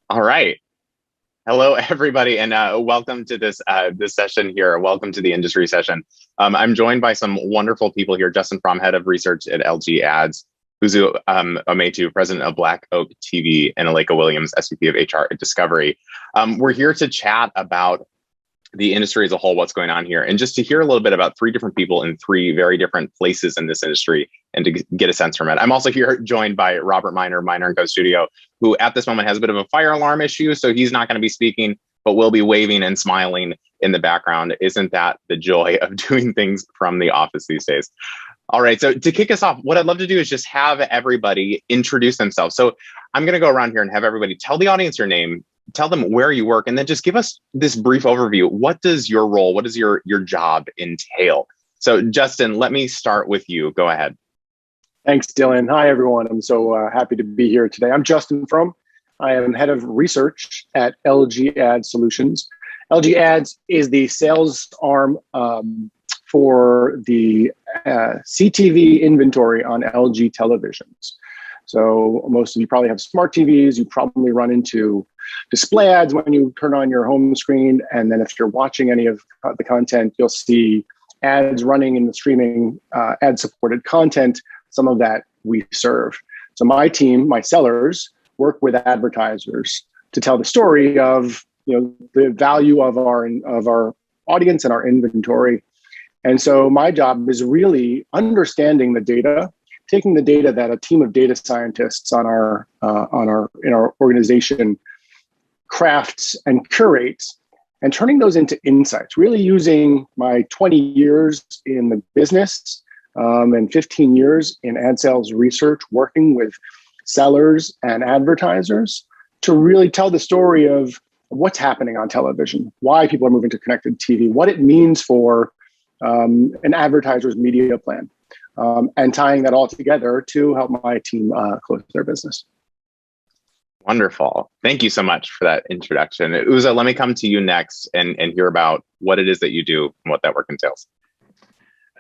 All right. Hello, everybody, and welcome to this session here. Welcome to the industry session. I'm joined by some wonderful people here. Justin Fromm, head of research at LG Ads, Uzo Ometu, president of Black Oak TV, and Aleka Williams, SVP of HR at Discovery. We're here to chat about the industry as a whole, what's going on here, and just to hear a little bit about three different people in three very different places in this industry and to get a sense from it. I'm also here joined by Robert Miner, Miner & Co. Studio, who at this moment has a bit of a fire alarm issue, so he's not going to be speaking, but will be waving and smiling in the background. Isn't that the joy of doing things from the office these days? All right, so to kick us off, what I'd love to do is just have everybody introduce themselves. So I'm going to go around here and have everybody tell the audience your name, tell them where you work, and then just give us this brief overview. What does your role, what does your job entail? So Justin, let me start with you. Go ahead. Thanks, Dylan. Hi, everyone. I'm so happy to be here today. I'm Justin Fromm. I am head of research at LG Ads Solutions. LG Ads is the sales arm for the CTV inventory on LG televisions. So most of you probably have smart TVs. You probably run into display ads when you turn on your home screen. And then if you're watching any of the content, you'll see ads running in the streaming ad-supported content. Some of that we serve. So my team, my sellers, work with advertisers to tell the story of the value of our audience and our inventory. And so my job is really understanding the data, taking the data that a team of data scientists in our organization crafts and curates, and turning those into insights. Really using my 20 years in the business and 15 years in ad sales research, working with sellers and advertisers to really tell the story of what's happening on television, why people are moving to connected TV, what it means for an advertiser's media plan, and tying that all together to help my team close their business. Wonderful. Thank you so much for that introduction. Uzo, let me come to you next and hear about what it is that you do and what that work entails.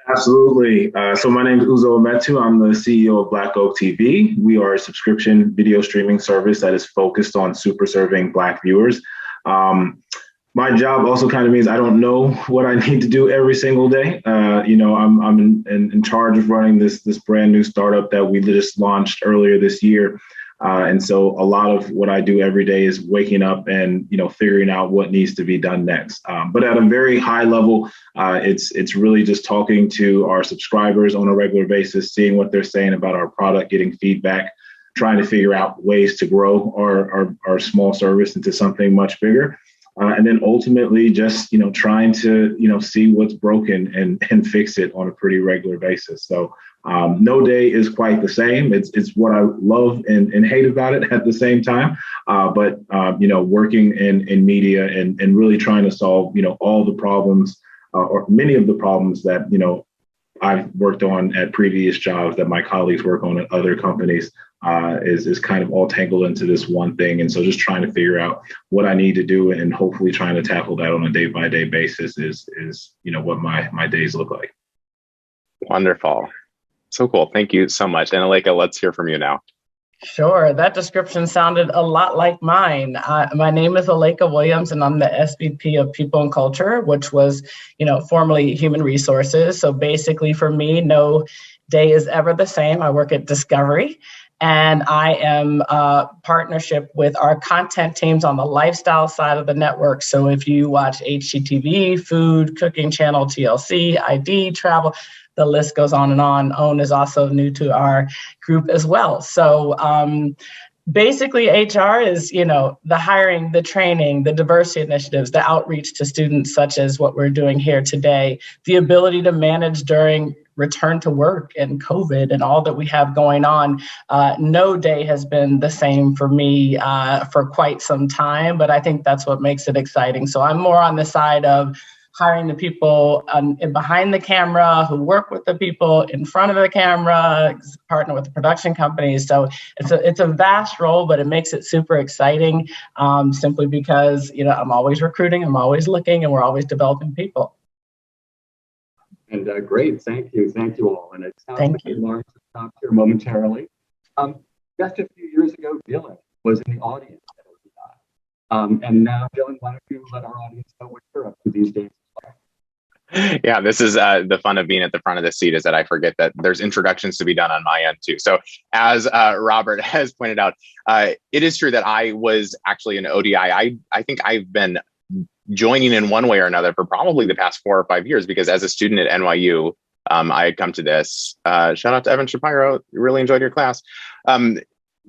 Absolutely. So my name is Uzo Ometu. I'm the CEO of Black Oak TV. We are a subscription video streaming service that is focused on super serving Black viewers. My job also kind of means I don't know what I need to do every single day. I'm in charge of running this brand new startup that we just launched earlier this year. And so a lot of what I do every day is waking up and, figuring out what needs to be done next. But at a very high level, it's really just talking to our subscribers on a regular basis, seeing what they're saying about our product, getting feedback, trying to figure out ways to grow our small service into something much bigger. And then ultimately just, trying to, see what's broken and fix it on a pretty regular basis. So no day is quite the same. It's what I love and hate about it at the same time. But working in media and really trying to solve, all the problems or many of the problems that, I've worked on at previous jobs that my colleagues work on at other companies is kind of all tangled into this one thing. And so just trying to figure out what I need to do and hopefully trying to tackle that on a day-by-day basis is what my days look like. Wonderful. So cool. Thank you so much. And Aleka, let's hear from you now. Sure. That description sounded a lot like mine. My name is Aleka Williams, and I'm the SVP of People and Culture, which was, formerly Human Resources. So basically for me, no day is ever the same. I work at Discovery, and I am partnership with our content teams on the lifestyle side of the network. So if you watch HGTV, Food, Cooking Channel, TLC, ID, Travel, the list goes on and on. OWN is also new to our group as well. So basically HR is, the hiring, the training, the diversity initiatives, the outreach to students, such as what we're doing here today, the ability to manage during return to work and COVID and all that we have going on. No day has been the same for me for quite some time, but I think that's what makes it exciting. So I'm more on the side of hiring the people behind the camera who work with the people in front of the camera, partner with the production companies. So it's a vast role, but it makes it super exciting simply because, I'm always recruiting, I'm always looking, and we're always developing people. And great, thank you all. And it sounds like you learned to stop here momentarily. Just a few years ago, Dylan was in the audience at ODI. And now, Dylan, why don't you let our audience know what you're up to these days? Yeah, this is the fun of being at the front of the seat, is that I forget that there's introductions to be done on my end too. So as Robert has pointed out, it is true that I was actually an ODI. I think I've been joining in one way or another for probably the past 4 or 5 years, because as a student at NYU, I had come to this. Shout out to Evan Shapiro. Really enjoyed your class.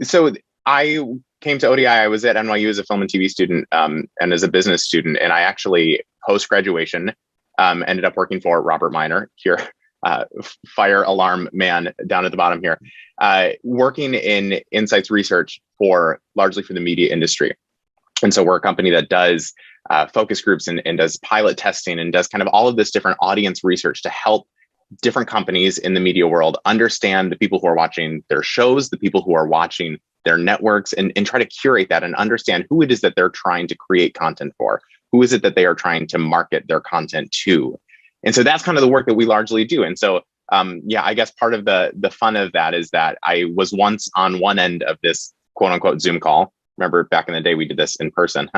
So I came to ODI. I was at NYU as a film and TV student and as a business student. And I actually, post-graduation, ended up working for Robert Miner here, fire alarm man down at the bottom here, working in insights research largely for the media industry. And so we're a company that does focus groups and does pilot testing and does kind of all of this different audience research to help different companies in the media world understand the people who are watching their shows, the people who are watching their networks, and try to curate that and understand who it is that they're trying to create content for. Who is it that they are trying to market their content to? And so that's kind of the work that we largely do. And so, yeah, I guess part of the fun of that is that I was once on one end of this quote unquote Zoom call. Remember back in the day, we did this in person.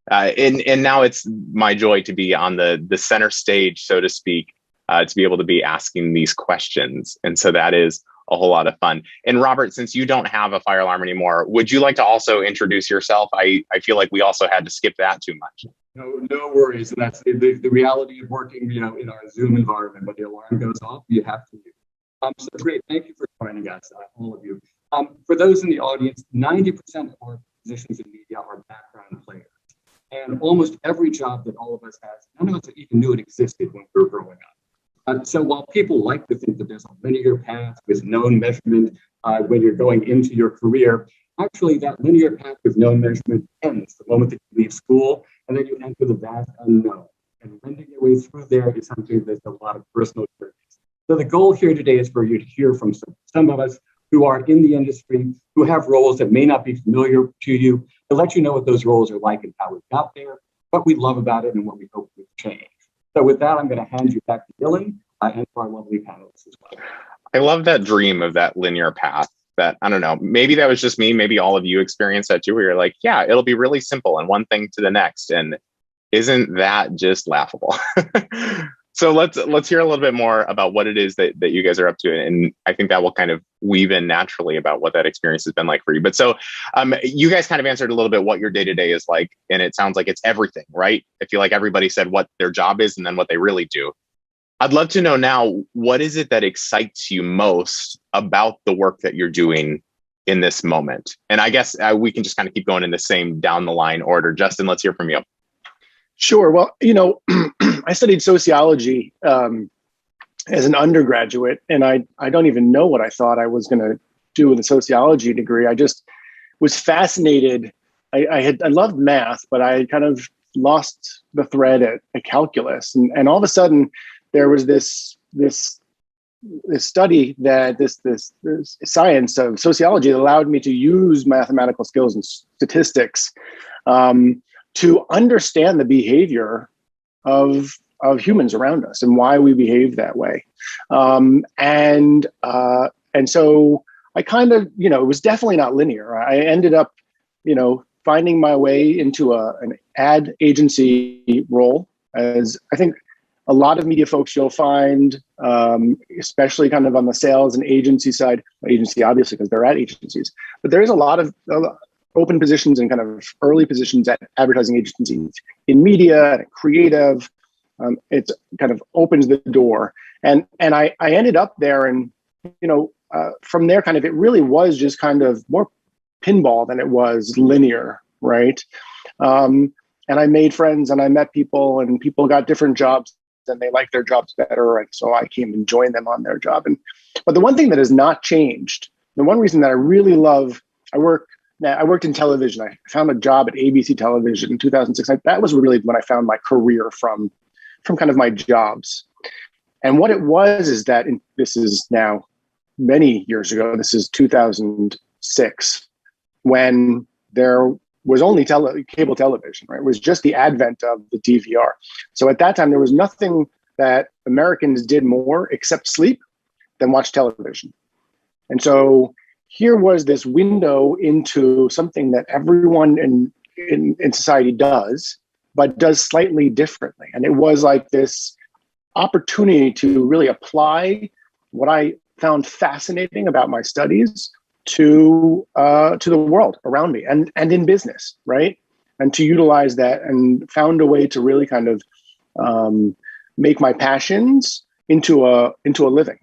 And now it's my joy to be on the center stage, so to speak, to be able to be asking these questions. And so that is a whole lot of fun. And Robert, since you don't have a fire alarm anymore, would you like to also introduce yourself? I feel like we also had to skip that too much. No worries. And that's the reality of working, in our Zoom environment. When the alarm goes off, you have to mute. So great. Thank you for joining us, all of you. For those in the audience, 90% of our positions in media are background players. And almost every job that all of us has, none of us even knew it existed when we were growing up. So while people like to think that there's a linear path with known measurement when you're going into your career, actually that linear path with known measurement ends the moment that you leave school, and then you enter the vast unknown. And wending your way through there is something that's a lot of personal journeys. So the goal here today is for you to hear from some of us who are in the industry, who have roles that may not be familiar to you, to let you know what those roles are like and how we got there, what we love about it, and what we hope would change. So with that, I'm going to hand you back to Dylan and to our lovely panelists as well. I love that dream of that linear path. That, I don't know, maybe that was just me. Maybe all of you experienced that too, where you're like, yeah, it'll be really simple and one thing to the next. And isn't that just laughable? So let's hear a little bit more about what it is that you guys are up to. And I think that will kind of weave in naturally about what that experience has been like for you. But so you guys kind of answered a little bit what your day-to-day is like. And it sounds like it's everything, right? I feel like everybody said what their job is and then what they really do. I'd love to know now, what is it that excites you most about the work that you're doing in this moment? And I guess we can just kind of keep going in the same down the line order. Justin, let's hear from you. Sure. Well, I studied sociology as an undergraduate, and I don't even know what I thought I was going to do with a sociology degree. I just was fascinated. I loved math, but I kind of lost the thread at calculus, and all of a sudden there was this study that this science of sociology that allowed me to use mathematical skills and statistics to understand the behavior of humans around us and why we behave that way. And so I kind of, it was definitely not linear. I ended up, finding my way into an ad agency role, as I think a lot of media folks you'll find, especially kind of on the sales and agency side, agency obviously because they're ad agencies, but there is a lot of open positions and kind of early positions at advertising agencies in media and creative. It kind of opens the door. And I ended up there, and, from there kind of, it really was just kind of more pinball than it was linear, right? And I made friends and I met people, and people got different jobs and they liked their jobs better. And so I came and joined them on their job. But the one thing that has not changed, the one reason that I really love, I worked in television. I found a job at ABC Television in 2006. That was really when I found my career from kind of my jobs. And what it was is that, this is now many years ago, this is 2006, when there was only cable television, right? It was just the advent of the DVR. So at that time, there was nothing that Americans did more except sleep than watch television. And so here was this window into something that everyone in society does, but does slightly differently. And it was like this opportunity to really apply what I found fascinating about my studies to the world around me and in business, right? And to utilize that, and found a way to really kind of make my passions into a living.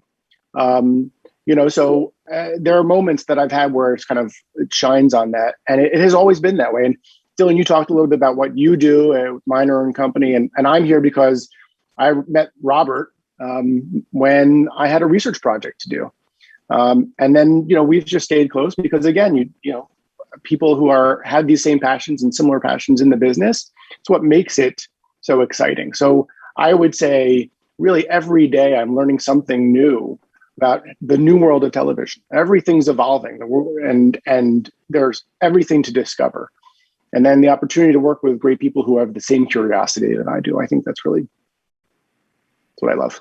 So there are moments that I've had where it shines on that, and it has always been that way. And Dylan, you talked a little bit about what you do at Minor and Company, and I'm here because I met Robert when I had a research project to do. And then, we've just stayed close because, again, people who have these same passions and similar passions in the business, it's what makes it so exciting. So I would say really every day I'm learning something new about the new world of television. Everything's evolving, and there's everything to discover. And then the opportunity to work with great people who have the same curiosity that I do. I think that's what I love.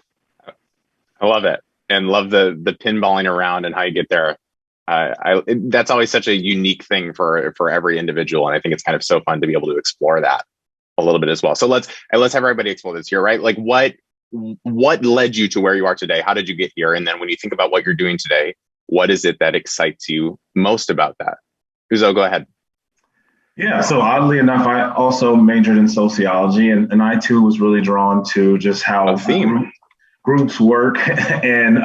I love it, and love the pinballing around and how you get there. That's always such a unique thing for every individual, and I think it's kind of so fun to be able to explore that a little bit as well. So let's have everybody explore this here, right? Like what led you to where you are today? How did you get here? And then when you think about what you're doing today, what is it that excites you most about that? Uzo, go ahead. Yeah, so oddly enough, I also majored in sociology, and I too was really drawn to just how groups work and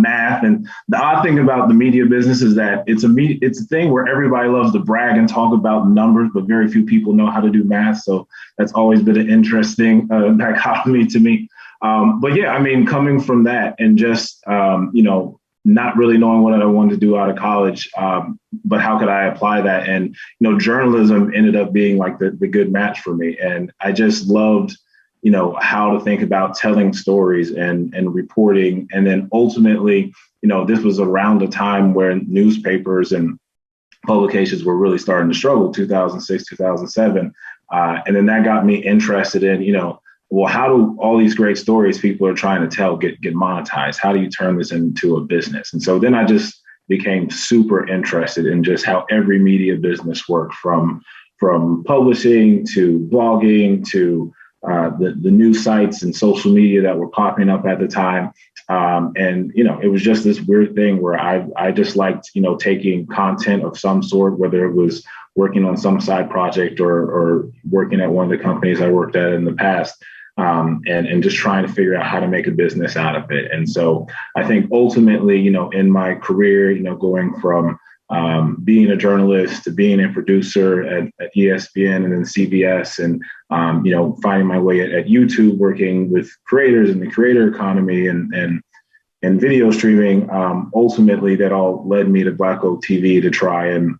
math. And the odd thing about the media business is that it's a thing where everybody loves to brag and talk about numbers, but very few people know how to do math. So that's always been an interesting dichotomy to me. But yeah, I mean, coming from that and just, not really knowing what I wanted to do out of college, but how could I apply that? And, journalism ended up being like the good match for me. And I just loved, how to think about telling stories and reporting. And then ultimately, this was around the time where newspapers and publications were really starting to struggle, 2006, 2007. And then that got me interested in, well, how do all these great stories people are trying to tell get monetized? How do you turn this into a business? And so then I just became super interested in just how every media business worked, from publishing to blogging to the news sites and social media that were popping up at the time. And, it was just this weird thing where I just liked, taking content of some sort, whether it was working on some side project or working at one of the companies I worked at in the past, and just trying to figure out how to make a business out of it. And so I think ultimately, in my career, going from being a journalist to being a producer at ESPN and then CBS, and finding my way at YouTube, working with creators in the creator economy and video streaming. Ultimately, that all led me to Black Oak TV to try and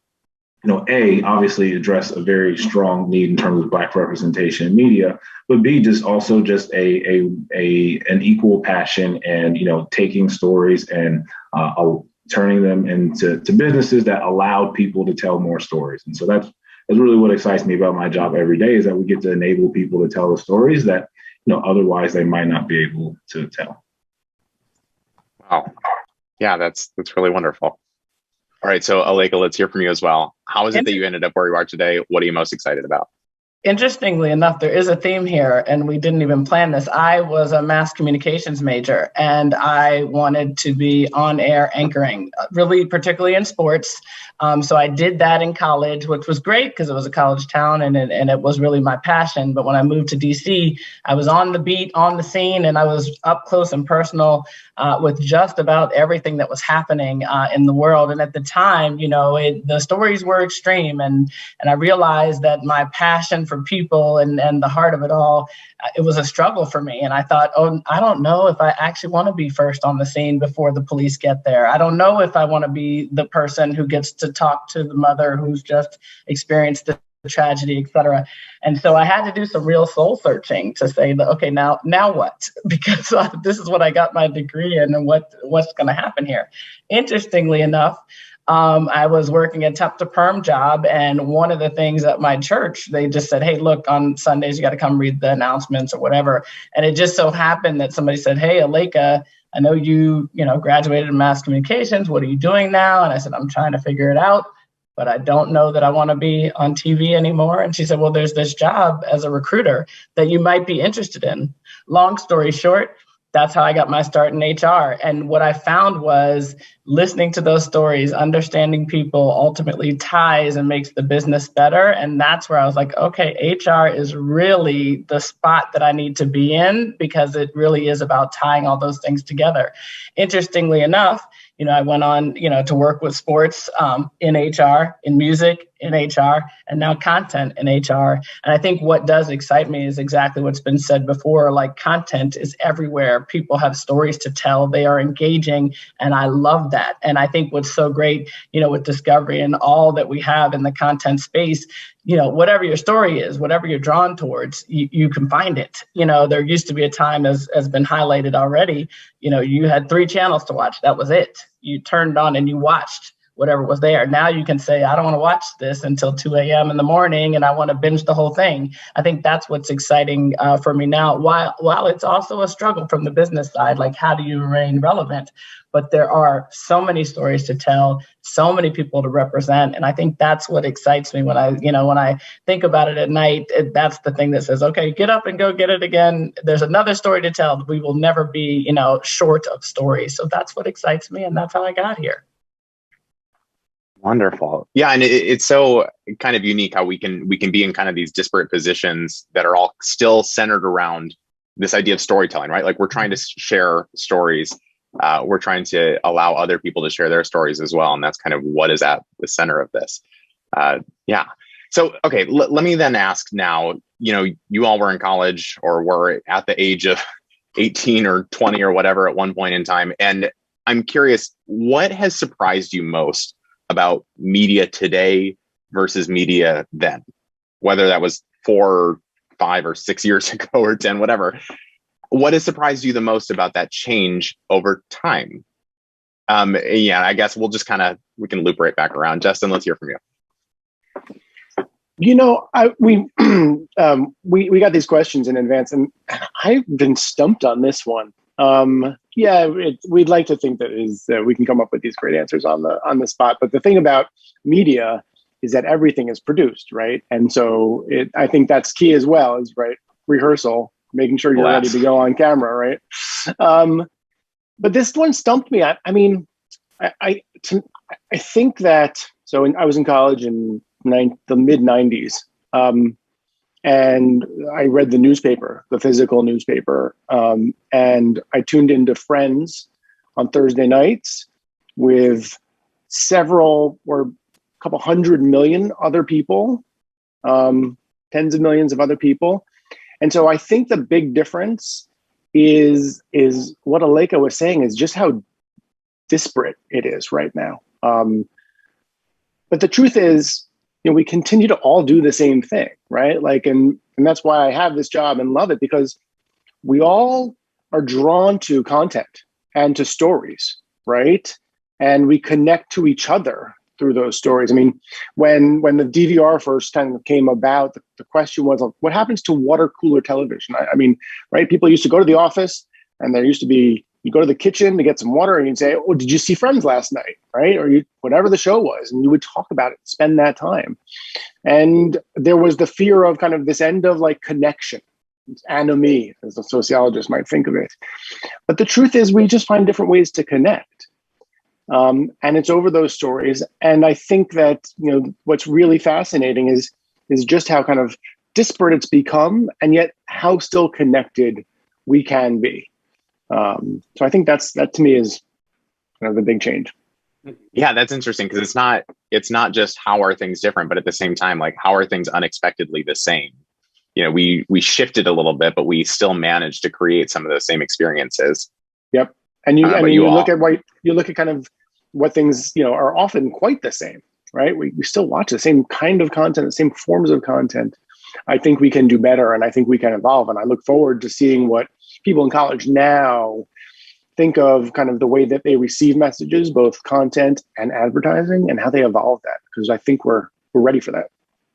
obviously address a very strong need in terms of Black representation in media, but B, just an equal passion and taking stories and turning them into businesses that allowed people to tell more stories. And so that's really what excites me about my job every day, is that we get to enable people to tell the stories that otherwise they might not be able to tell. Wow, yeah, that's really wonderful. All right, so Aleka, let's hear from you as well. How is it that you ended up where you are today? What are you most excited about? Interestingly enough, there is a theme here, and we didn't even plan this. I was a mass communications major, and I wanted to be on-air anchoring, really particularly in sports. So I did that in college, which was great because it was a college town, and it was really my passion. But when I moved to DC, I was on the beat, on the scene, and I was up close and personal with just about everything that was happening in the world. And at the time, the stories were extreme, and I realized that my passion for people and the heart of it all, it was a struggle for me. And I thought, I don't know if I actually want to be first on the scene before the police get there. I don't know if I want to be the person who gets to talk to the mother who's just experienced the tragedy, et cetera. And so I had to do some real soul searching to say that, okay, now what? Because this is what I got my degree in, and what's going to happen here. Interestingly enough, I was working a temp to perm job, and one of the things at my church, they just said, hey, look, on Sundays, you got to come read the announcements or whatever. And it just so happened that somebody said, hey, Aleka, I know you graduated in mass communications. What are you doing now? And I said, I'm trying to figure it out. but I don't know that I want to be on TV anymore. And she said, well, there's this job as a recruiter that you might be interested in. Long story short, that's how I got my start in HR. And what I found was listening to those stories, understanding people ultimately ties and makes the business better. And that's where I was like, okay, HR is really the spot that I need to be in, because it really is about tying all those things together. Interestingly enough, I went on, to work with sports in HR, in music, in HR, and now content in HR. And I think what does excite me is exactly what's been said before, like content is everywhere. People have stories to tell. They are engaging. And I love that. And I think what's so great, with Discovery and all that we have in the content space, whatever your story is, whatever you're drawn towards, you can find it. There used to be a time, as been highlighted already, you had 3 channels to watch. That was it. You turned on and you watched whatever was there. Now you can say, I don't want to watch this until 2 a.m. in the morning and I want to binge the whole thing. I think that's what's exciting for me now, while it's also a struggle from the business side, like how do you remain relevant? But there are so many stories to tell, so many people to represent. And I think that's what excites me when I think about it at night. That's the thing that says, okay, get up and go get it again. There's another story to tell. We will never be, short of stories. So that's what excites me. And that's how I got here. Wonderful. Yeah. And it's so kind of unique how we can be in kind of these disparate positions that are all still centered around this idea of storytelling, right? Like we're trying to share stories. We're trying to allow other people to share their stories as well. And that's kind of what is at the center of this. Yeah. So, okay, let me then ask now, you all were in college or were at the age of 18 or 20 or whatever at one point in time. And I'm curious, what has surprised you most about media today versus media then? Whether that was 4, 5, or 6 years ago or 10, whatever. What has surprised you the most about that change over time? Yeah, I guess we can loop right back around. Justin, let's hear from you. We got these questions in advance, and I've been stumped on this one. We'd like to think that we can come up with these great answers on the spot. But the thing about media is that everything is produced, right? And so I think that's key as well, is right rehearsal. Making sure you're ready to go on camera, right? But this one stumped me. I think that, I was in college in the mid 90s, and I read the newspaper, the physical newspaper, and I tuned into Friends on Thursday nights with several or a couple 100 million other people, tens of millions of other people. And so I think the big difference is what Aleka was saying, is just how disparate it is right now. But the truth is, we continue to all do the same thing, right? And that's why I have this job and love it, because we all are drawn to content and to stories, right? And we connect to each other through those stories. I mean, when the DVR first kind of came about, the question was, what happens to water cooler television? I mean, right? People used to go to the office, and there used to be, you go to the kitchen to get some water, and you'd say, oh, did you see Friends last night? Right? Or whatever the show was, and you would talk about it, spend that time. And there was the fear of kind of this end of like connection, anomie, as a sociologist might think of it. But the truth is, we just find different ways to connect. And it's over those stories. And I think that, what's really fascinating is just how kind of disparate it's become, and yet how still connected we can be. So I think that to me is kind of the big change. Yeah, that's interesting, because it's not just how are things different, but at the same time, like how are things unexpectedly the same? We shifted a little bit, but we still managed to create some of those same experiences. Yep. And you look at kind of what things, are often quite the same, right? We still watch the same kind of content, the same forms of content. I think we can do better, and I think we can evolve. And I look forward to seeing what people in college now think of kind of the way that they receive messages, both content and advertising, and how they evolve that, because I think we're ready for that.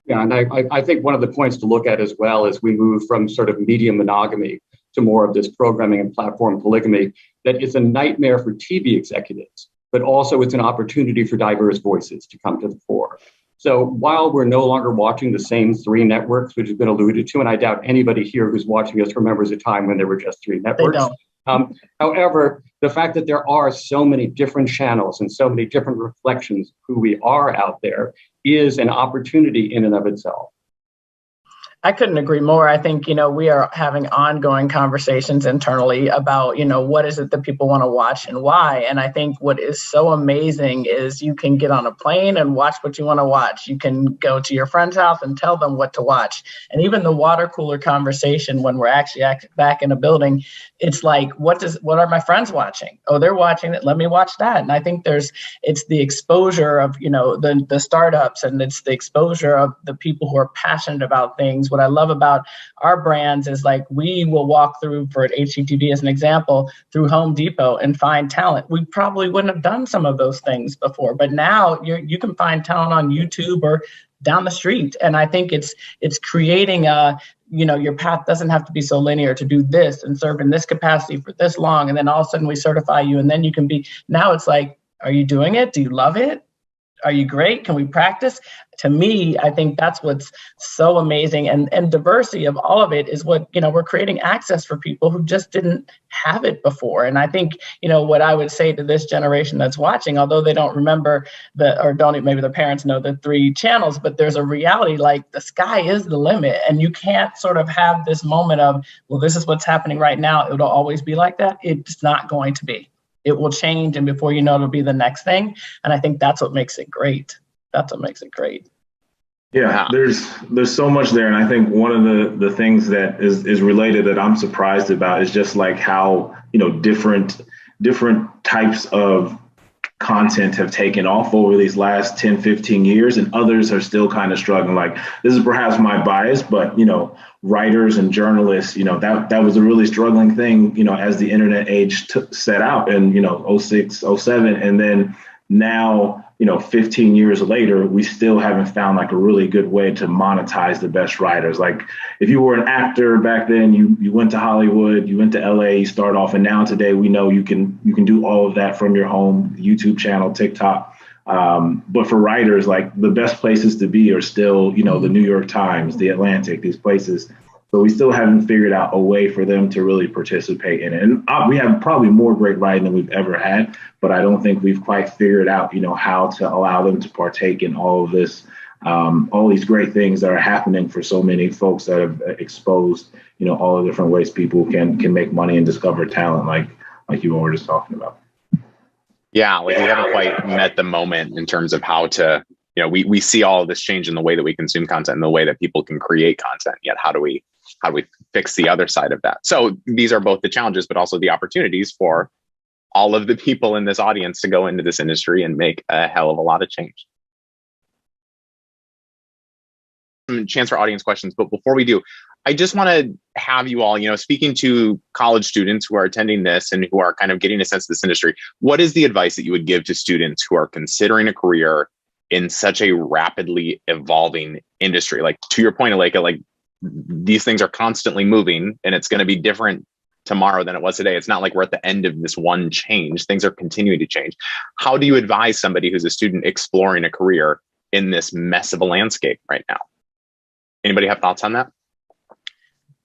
Yeah, and I think one of the points to look at as well as we move from sort of media monogamy to more of this programming and platform polygamy, that it's a nightmare for TV executives but also it's an opportunity for diverse voices to come to the fore. So while we're no longer watching the same 3 networks, which has been alluded to, and I doubt anybody here who's watching us remembers a time when there were just 3 networks. However, the fact that there are so many different channels and so many different reflections of who we are out there is an opportunity in and of itself. I couldn't agree more. I think, we are having ongoing conversations internally about, what is it that people want to watch and why. And I think what is so amazing is you can get on a plane and watch what you want to watch. You can go to your friend's house and tell them what to watch. And even the water cooler conversation when we're actually back in a building, it's like, what are my friends watching? Oh, they're watching it. Let me watch that. And I think it's the exposure of, the startups, and it's the exposure of the people who are passionate about things. What I love about our brands is like we will walk through, for HGTV as an example, through Home Depot and find talent. We probably wouldn't have done some of those things before, but now you can find talent on YouTube or down the street. And I think it's creating your path doesn't have to be so linear to do this and serve in this capacity for this long. And then all of a sudden we certify you, and then you can be, now it's like, are you doing it? Do you love it? Are you great? Can we practice? To me, I think that's what's so amazing. And diversity of all of it is what, we're creating access for people who just didn't have it before. And I think, what I would say to this generation that's watching, although they don't remember maybe their parents know the 3 channels, but there's a reality like the sky is the limit. And you can't sort of have this moment of, well, this is what's happening right now. It'll always be like that. It's not going to be. It will change, and before you know, it'll be the next thing. And I think that's what makes it great. That's what makes it great. Yeah, there's so much there. And I think one of the things that is related that I'm surprised about is just like how, different types of content have taken off over these last 10, 15 years, and others are still kind of struggling. Like, this is perhaps my bias, but, writers and journalists, that was a really struggling thing, as the internet age set out in, 06, 07. And then now, 15 years later, we still haven't found like a really good way to monetize the best writers. Like, if you were an actor back then, you went to Hollywood, you went to LA, you start off, and now today we know you can do all of that from your home, YouTube channel, TikTok. But for writers, like, the best places to be are still, the New York Times, the Atlantic, these places. So we still haven't figured out a way for them to really participate in it. And we have probably more great writing than we've ever had, but I don't think we've quite figured out, how to allow them to partake in all of this, all these great things that are happening for so many folks that have exposed, all the different ways people can make money and discover talent, like you were just talking about. Yeah, like we haven't quite met the moment in terms of how to, we see all of this change in the way that we consume content and the way that people can create content. Yet how do we fix the other side of that? So these are both the challenges, but also the opportunities for all of the people in this audience to go into this industry and make a hell of a lot of change. Chance for audience questions, but before we do, I just want to have you all, speaking to college students who are attending this and who are kind of getting a sense of this industry, what is the advice that you would give to students who are considering a career in such a rapidly evolving industry? Like, to your point, Aleka, like, these things are constantly moving, and it's going to be different tomorrow than it was today. It's not like we're at the end of this one change. Things are continuing to change. How do you advise somebody who's a student exploring a career in this mess of a landscape right now? Anybody have thoughts on that?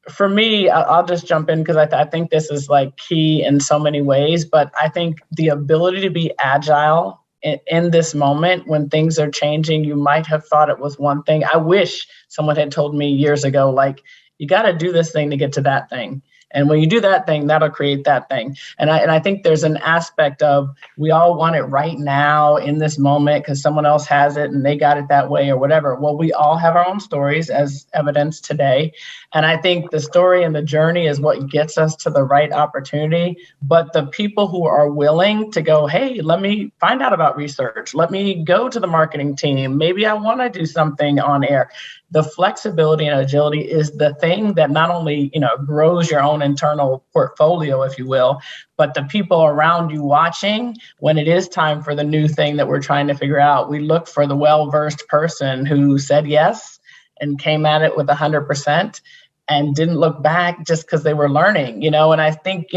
For me, I'll just jump in because I think this is like key in so many ways, but I think the ability to be agile in this moment when things are changing. You might have thought it was one thing. I wish someone had told me years ago, like, you got to do this thing to get to that thing. And when you do that thing, that'll create that thing. And I think there's an aspect of, we all want it right now in this moment because someone else has it and they got it that way or whatever. Well, we all have our own stories as evidenced today. And I think the story and the journey is what gets us to the right opportunity. But the people who are willing to go, hey, let me find out about research. Let me go to the marketing team. Maybe I want to do something on air. The flexibility and agility is the thing that not only, grows your own internal portfolio, if you will, but the people around you watching, when it is time for the new thing that we're trying to figure out, we look for the well-versed person who said yes and came at it with 100%. and didn't look back just because they were learning, and I think,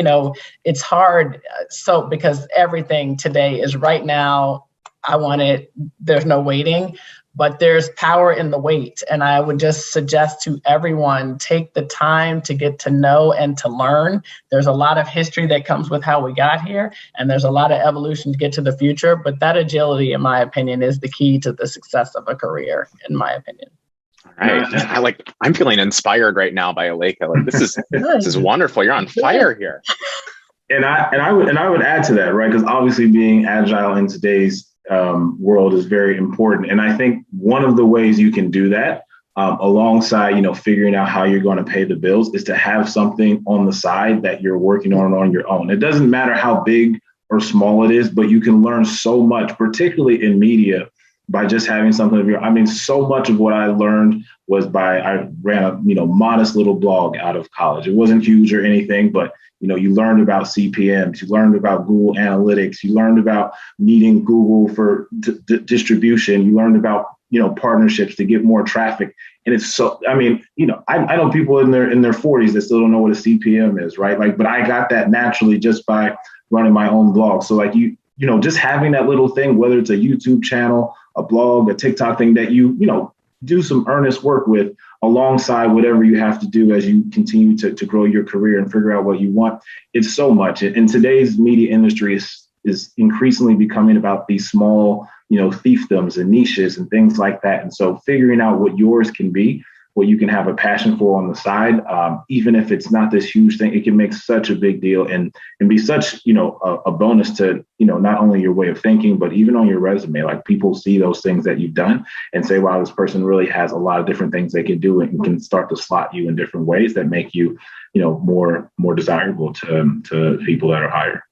it's hard. So because everything today is right now, I want it, there's no waiting, but there's power in the wait. And I would just suggest to everyone, take the time to get to know and to learn. There's a lot of history that comes with how we got here, and there's a lot of evolution to get to the future. But that agility, in my opinion, is the key to the success of a career, in my opinion. All right. I'm feeling inspired right now by Aleka. Like, this is wonderful. You're on fire here. And I would add to that, right? Because obviously being agile in today's world is very important. And I think one of the ways you can do that alongside, figuring out how you're going to pay the bills is to have something on the side that you're working on your own. It doesn't matter how big or small it is, but you can learn so much, particularly in media, by just having something of your, so much of what I learned was I ran a, modest little blog out of college. It wasn't huge or anything, but you learned about CPMs, you learned about Google Analytics, you learned about needing Google for distribution, you learned about, partnerships to get more traffic. And it's so, I know people in their 40s that still don't know what a CPM is, right? But I got that naturally just by running my own blog. So just having that little thing, whether it's a YouTube channel, a blog, a TikTok thing that you do some earnest work with alongside whatever you have to do as you continue to grow your career and figure out what you want. It's so much. And today's media industry is increasingly becoming about these small, fiefdoms and niches and things like that. And so figuring out what yours can be, what you can have a passion for on the side, even if it's not this huge thing, it can make such a big deal and be such, a bonus to, not only your way of thinking, but even on your resume. Like, people see those things that you've done and say, wow, this person really has a lot of different things they can do and can start to slot you in different ways that make you, more desirable to people that are higher.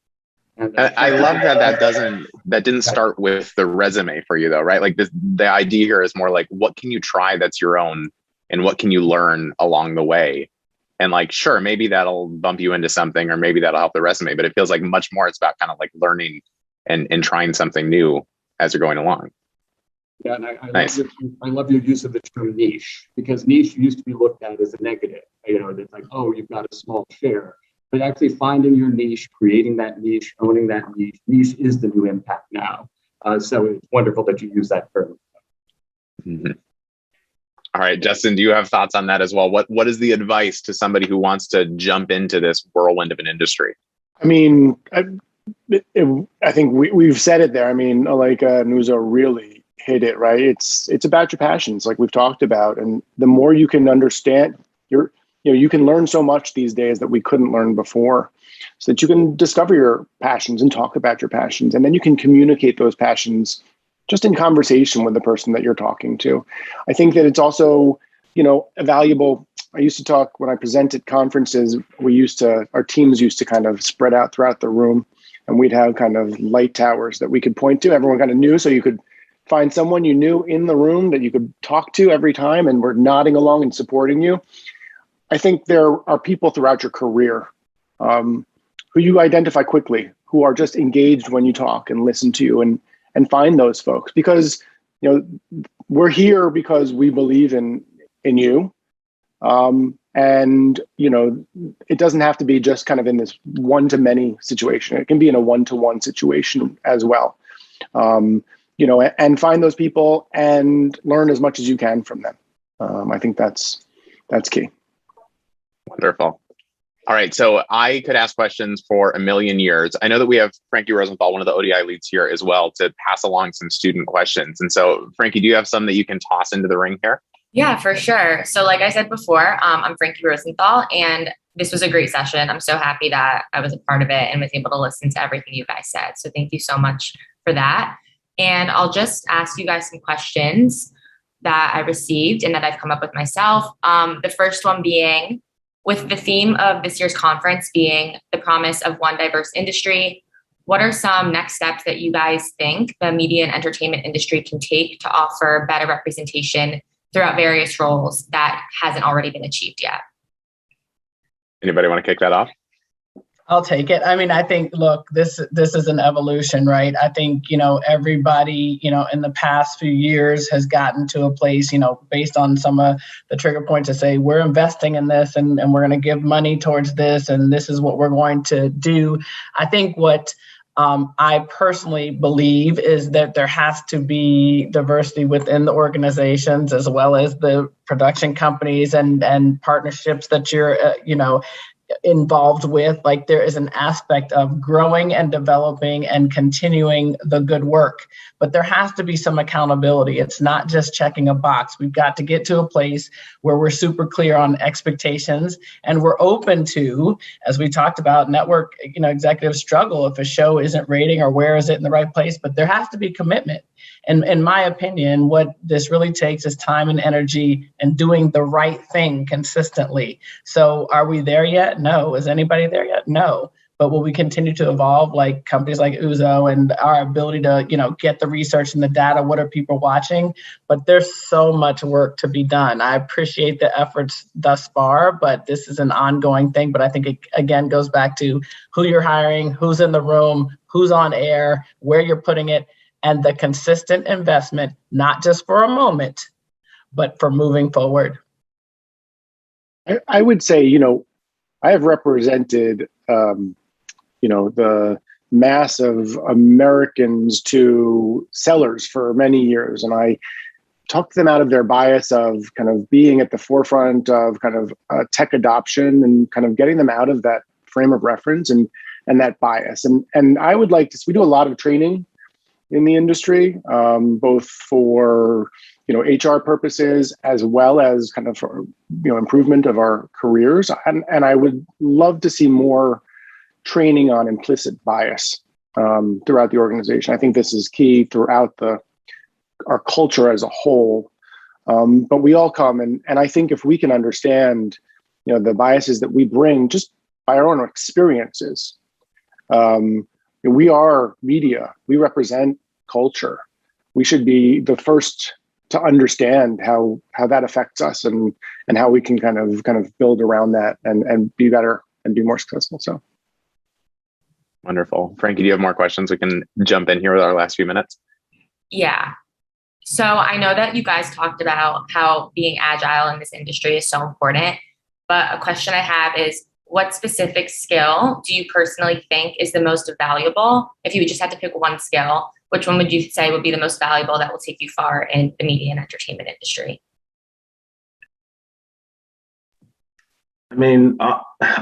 I love that didn't start with the resume for you though, right? Like, the idea here is more like, what can you try that's your own? And what can you learn along the way? And sure, maybe that'll bump you into something, or maybe that'll help the resume, but it feels like much more it's about kind of learning and trying something new as you're going along. Yeah, and Nice. I love your use of the term niche, because niche used to be looked at as a negative. It's like, oh, you've got a small share. But actually finding your niche, creating that niche, owning that niche is the new impact now. So it's wonderful that you use that term. Mm-hmm. All right, Justin, do you have thoughts on that as well? What is the advice to somebody who wants to jump into this whirlwind of an industry? I think we've said it there. Aleka and Uzo really hit it, right? It's about your passions, like we've talked about. And the more you can understand, you can learn so much these days that we couldn't learn before, so that you can discover your passions and talk about your passions. And then you can communicate those passions just in conversation with the person that you're talking to. I think that it's also, valuable. I used to talk when I present at conferences, our teams used to kind of spread out throughout the room, and we'd have kind of light towers that we could point to. Everyone kind of knew, so you could find someone you knew in the room that you could talk to every time, and we're nodding along and supporting you. I think there are people throughout your career who you identify quickly, who are just engaged when you talk and listen to you, and find those folks, because we're here because we believe in you, and it doesn't have to be just kind of in this one-to-many situation. It can be in a one-to-one situation as well. And find those people and learn as much as you can from them. I think that's key. Wonderful. All right, so I could ask questions for a million years. I know that we have Frankie Rosenthal, one of the ODI leads here as well, to pass along some student questions. And so, Frankie, do you have some that you can toss into the ring here? Yeah, for sure. So like I said before, I'm Frankie Rosenthal, and this was a great session. I'm so happy that I was a part of it and was able to listen to everything you guys said. So thank you so much for that. And I'll just ask you guys some questions that I received and that I've come up with myself. The first one being, with the theme of this year's conference being the promise of one diverse industry, what are some next steps that you guys think the media and entertainment industry can take to offer better representation throughout various roles that hasn't already been achieved yet? Anybody want to kick that off? I'll take it. I mean, I think, look, this is an evolution, right? I think, everybody, in the past few years has gotten to a place, based on some of the trigger points to say, we're investing in this and we're going to give money towards this and this is what we're going to do. I think what I personally believe is that there has to be diversity within the organizations as well as the production companies and partnerships that you're, involved with. Like, there is an aspect of growing and developing and continuing the good work, but there has to be some accountability. It's not just checking a box. We've got to get to a place where we're super clear on expectations and we're open to, as we talked about, network, executives struggle if a show isn't rating or where is it in the right place, but there has to be commitment. And in my opinion, what this really takes is time and energy and doing the right thing consistently. So are we there yet? No. Is anybody there yet? No. But will we continue to evolve, like companies like Uzo and our ability to, get the research and the data? What are people watching? But there's so much work to be done. I appreciate the efforts thus far, but this is an ongoing thing. But I think it, again, goes back to who you're hiring, who's in the room, who's on air, where you're putting it, and the consistent investment, not just for a moment, but for moving forward. I would say, I have represented, the mass of Americans to sellers for many years. And I took them out of their bias of kind of being at the forefront of kind of tech adoption and kind of getting them out of that frame of reference and that bias. And I would like to, we do a lot of training in the industry, both for HR purposes as well as kind of for, improvement of our careers. And I would love to see more training on implicit bias throughout the organization. I think this is key throughout our culture as a whole. But we all come and I think if we can understand, the biases that we bring just by our own experiences. We are media. We represent culture. We should be the first to understand how that affects us and how we can kind of build around that and be better and be more successful. So wonderful. Frankie, do you have more questions? We can jump in here with our last few minutes. Yeah. So I know that you guys talked about how being agile in this industry is so important, but a question I have is, what specific skill do you personally think is the most valuable? If you would just have to pick one skill, which one would you say would be the most valuable that will take you far in the media and entertainment industry? I mean,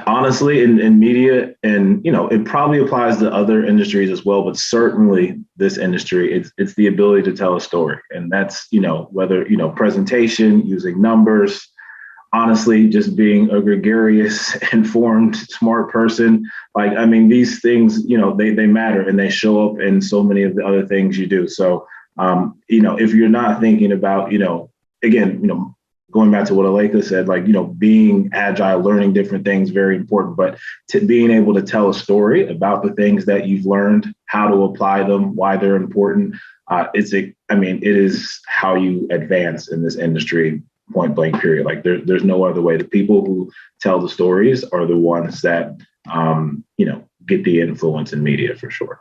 honestly, in media, and it probably applies to other industries as well, but certainly this industry, it's the ability to tell a story, and that's whether presentation, using numbers. Honestly, just being a gregarious, informed, smart person. Like, I mean, these things, they matter and they show up in so many of the other things you do. So, if you're not thinking about, again, going back to what Aleka said, like, being agile, learning different things, very important, but to being able to tell a story about the things that you've learned, how to apply them, why they're important. It is how you advance in this industry. Point blank, period. Like there's no other way. The people who tell the stories are the ones that, get the influence in media for sure.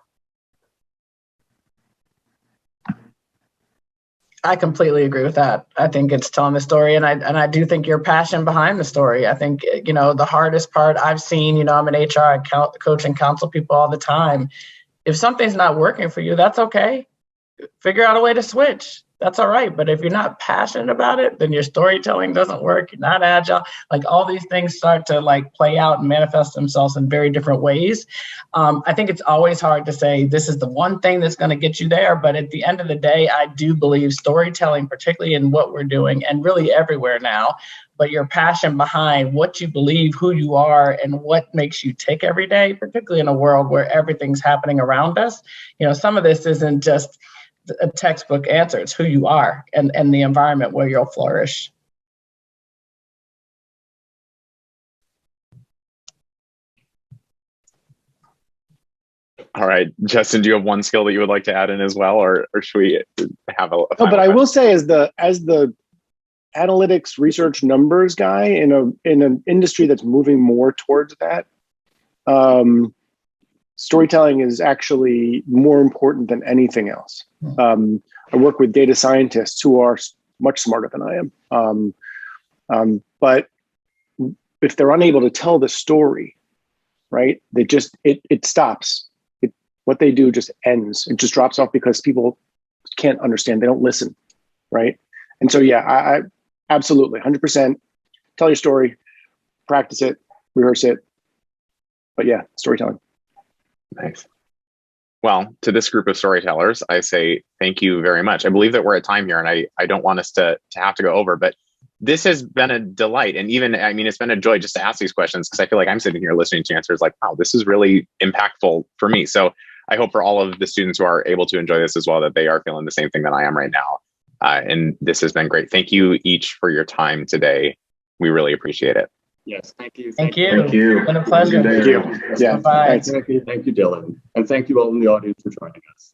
I completely agree with that. I think it's telling the story. And I do think your passion behind the story. I think, the hardest part I've seen, I'm an HR, I coach and counsel people all the time. If something's not working for you, that's okay. Figure out a way to switch. That's all right. But if you're not passionate about it, then your storytelling doesn't work. You're not agile. Like, all these things start to play out and manifest themselves in very different ways. I think it's always hard to say this is the one thing that's going to get you there. But at the end of the day, I do believe storytelling, particularly in what we're doing and really everywhere now, but your passion behind what you believe, who you are, and what makes you tick every day, particularly in a world where everything's happening around us. Some of this isn't just a textbook answer. It's who you are and the environment where you'll flourish. All right, Justin, do you have one skill that you would like to add in as well, or should we have a no, but I will say, as the analytics research numbers guy in an industry that's moving more towards that, storytelling is actually more important than anything else. I work with data scientists who are much smarter than I am. But if they're unable to tell the story, right, they just, it stops. What they do just ends. It just drops off because people can't understand. They don't listen, right? And so, yeah, I absolutely, 100%. Tell your story, practice it, rehearse it. But yeah, storytelling. Nice. Well, to this group of storytellers, I say thank you very much. I believe that we're at time here, and I don't want us to have to go over, but this has been a delight. And even, I mean, it's been a joy just to ask these questions, because I feel like I'm sitting here listening to answers like, wow, this is really impactful for me. So I hope for all of the students who are able to enjoy this as well, that they are feeling the same thing that I am right now. And this has been great. Thank you each for your time today. We really appreciate it. Yes, thank you. Thank you. Thank you. It's been a pleasure. Thank you. Yeah. Bye. Thanks. Thank you, Dylan. And thank you all in the audience for joining us.